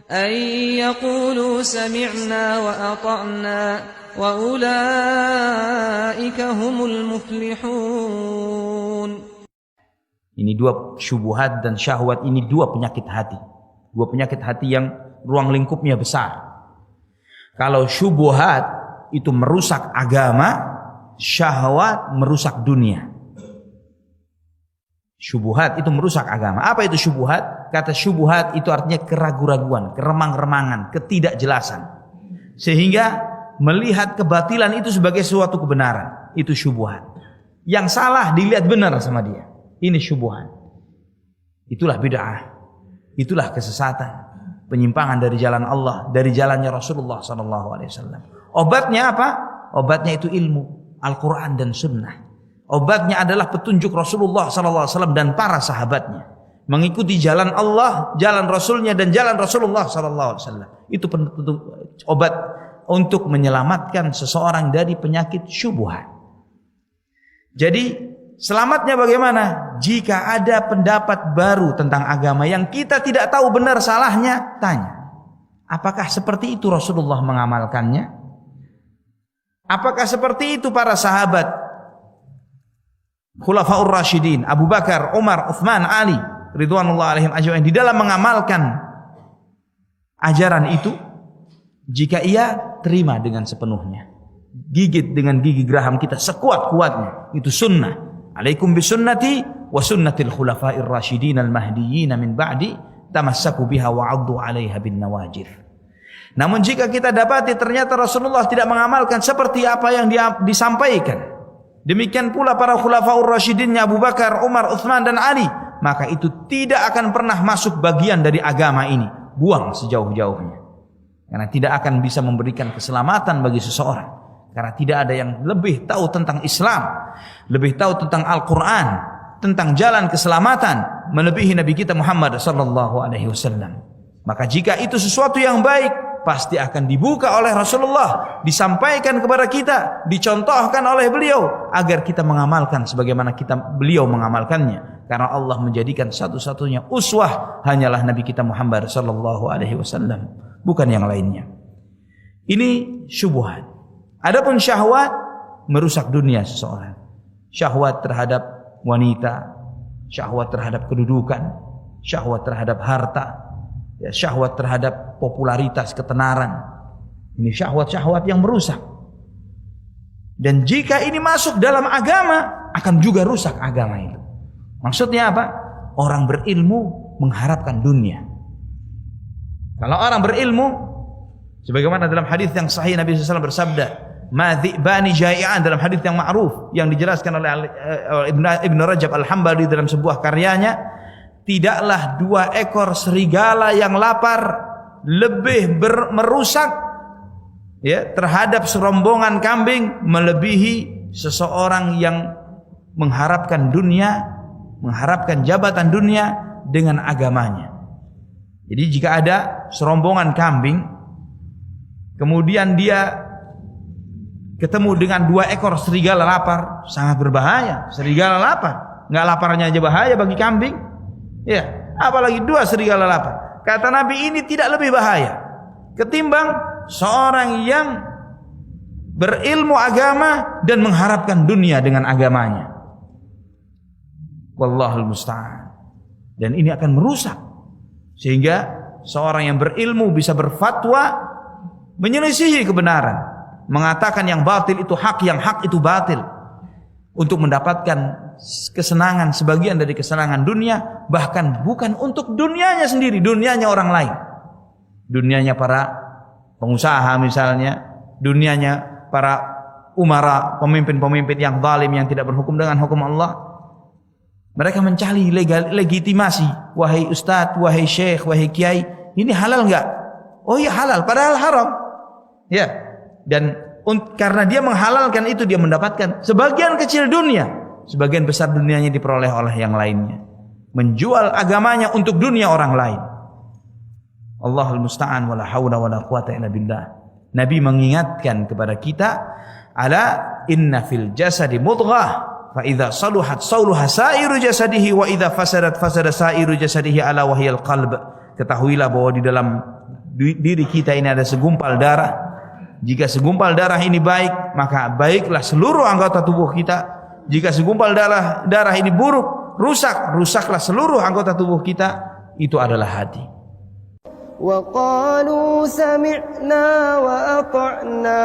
أن يقولوا سمعنا وأطعنا وأولئك هم المفلحون. Ini dua syubhat dan syahwat, ini dua penyakit hati. Dua penyakit hati yang ruang lingkupnya besar. Kalau syubhat itu merusak agama, syahwat merusak dunia. Syubhat itu merusak agama. Apa itu syubhat? Kata syubhat itu artinya keraguan-raguan, keremang-remangan, ketidakjelasan. Sehingga melihat kebatilan itu sebagai suatu kebenaran. Itu syubhat. Yang salah dilihat benar sama dia. Ini syubhat. Itulah bid'ah. Itulah kesesatan, penyimpangan dari jalan Allah, dari jalannya Rasulullah SAW. Obatnya apa? Obatnya itu ilmu, Al-Quran dan Sunnah. Obatnya adalah petunjuk Rasulullah SAW dan para sahabatnya. Mengikuti jalan Allah, jalan Rasulnya dan jalan Rasulullah SAW. Itu obat untuk menyelamatkan seseorang dari penyakit syubhat. Jadi selamatnya bagaimana? Jika ada pendapat baru tentang agama yang kita tidak tahu benar salahnya, tanya. Apakah seperti itu Rasulullah mengamalkannya? Apakah seperti itu para sahabat? Khulafaur Rasyidin, Abu Bakar, Umar, Uthman, Ali, ridwanullah alaihim ajma'in, di dalam mengamalkan ajaran itu. Jika iya, terima dengan sepenuhnya. Gigit dengan gigi geraham kita sekuat-kuatnya. Itu sunnah. Alaikum bisunnati wa sunnatil khulafair rasyidin al-mahdiyyin min ba'di tamassaku biha wa 'addu 'alaiha bin nawajir. Namun jika kita dapati ternyata Rasulullah tidak mengamalkan seperti apa yang disampaikan, demikian pula para khulafaur rasyidinnya Abu Bakar, Umar, Uthman dan Ali, maka itu tidak akan pernah masuk bagian dari agama ini. Buang sejauh-jauhnya. Karena tidak akan bisa memberikan keselamatan bagi seseorang. Karena tidak ada yang lebih tahu tentang Islam, lebih tahu tentang Al-Quran, tentang jalan keselamatan melebihi Nabi kita Muhammad sallallahu alaihi wasallam. Maka jika itu sesuatu yang baik, pasti akan dibuka oleh Rasulullah, disampaikan kepada kita, dicontohkan oleh beliau agar kita mengamalkan sebagaimana beliau mengamalkannya. Karena Allah menjadikan satu-satunya uswah hanyalah Nabi kita Muhammad sallallahu alaihi wasallam, bukan yang lainnya. Ini syubhat. Adapun syahwat merusak dunia seseorang. Syahwat terhadap wanita, syahwat terhadap kedudukan, syahwat terhadap harta, ya, syahwat terhadap popularitas, ketenaran. Ini syahwat-syahwat yang merusak. Dan jika ini masuk dalam agama, akan juga rusak agama itu. Maksudnya apa? Orang berilmu mengharapkan dunia. Kalau orang berilmu, sebagaimana dalam hadis yang sahih Nabi SAW bersabda, "Ma dhi'bani jai'an", dalam hadis yang ma'ruf yang dijelaskan oleh Ibnu Rajab Al-Hambali dalam sebuah karyanya, tidaklah dua ekor serigala yang lapar lebih merusak ya terhadap serombongan kambing melebihi seseorang yang mengharapkan dunia, mengharapkan jabatan dunia dengan agamanya. Jadi jika ada serombongan kambing, kemudian dia ketemu dengan dua ekor serigala lapar, sangat berbahaya. Serigala lapar, nggak laparnya aja bahaya bagi kambing. Ya, apalagi dua serigala lapar. Kata Nabi, ini tidak lebih bahaya ketimbang seorang yang berilmu agama dan mengharapkan dunia dengan agamanya. Wallahul musta'an. Dan ini akan merusak, sehingga seorang yang berilmu bisa berfatwa menyelisihi kebenaran, mengatakan yang batil itu hak, yang hak itu batil, untuk mendapatkan kesenangan, sebagian dari kesenangan dunia, bahkan bukan untuk dunianya sendiri, dunianya orang lain, dunianya para pengusaha misalnya, dunianya para umara, pemimpin-pemimpin yang zalim yang tidak berhukum dengan hukum Allah. Mereka mencari legitimasi, wahai ustadz, wahai syekh, wahai kiai, ini halal enggak? Oh iya halal, padahal haram. Ya, dan karena dia menghalalkan itu, dia mendapatkan sebagian kecil dunia, sebagian besar dunianya diperoleh oleh yang lainnya. Menjual agamanya untuk dunia orang lain. Allahul musta'an, wala haula wala quwata illa billah. Nabi mengingatkan kepada kita, ala inna fil jasadi mudghah, fa idza saluhat saluha sairu jasadihi wa idza fasadat fasada sairu jasadihi, ala wahyal qalb. Ketahuilah bahwa di dalam diri kita ini ada segumpal darah, jika segumpal darah ini baik, maka baiklah seluruh anggota tubuh kita. Jika segumpal darah ini buruk, rusaklah seluruh anggota tubuh kita. Itu adalah hati. وَقَالُوا سَمِعْنَا وَأَطَعْنَا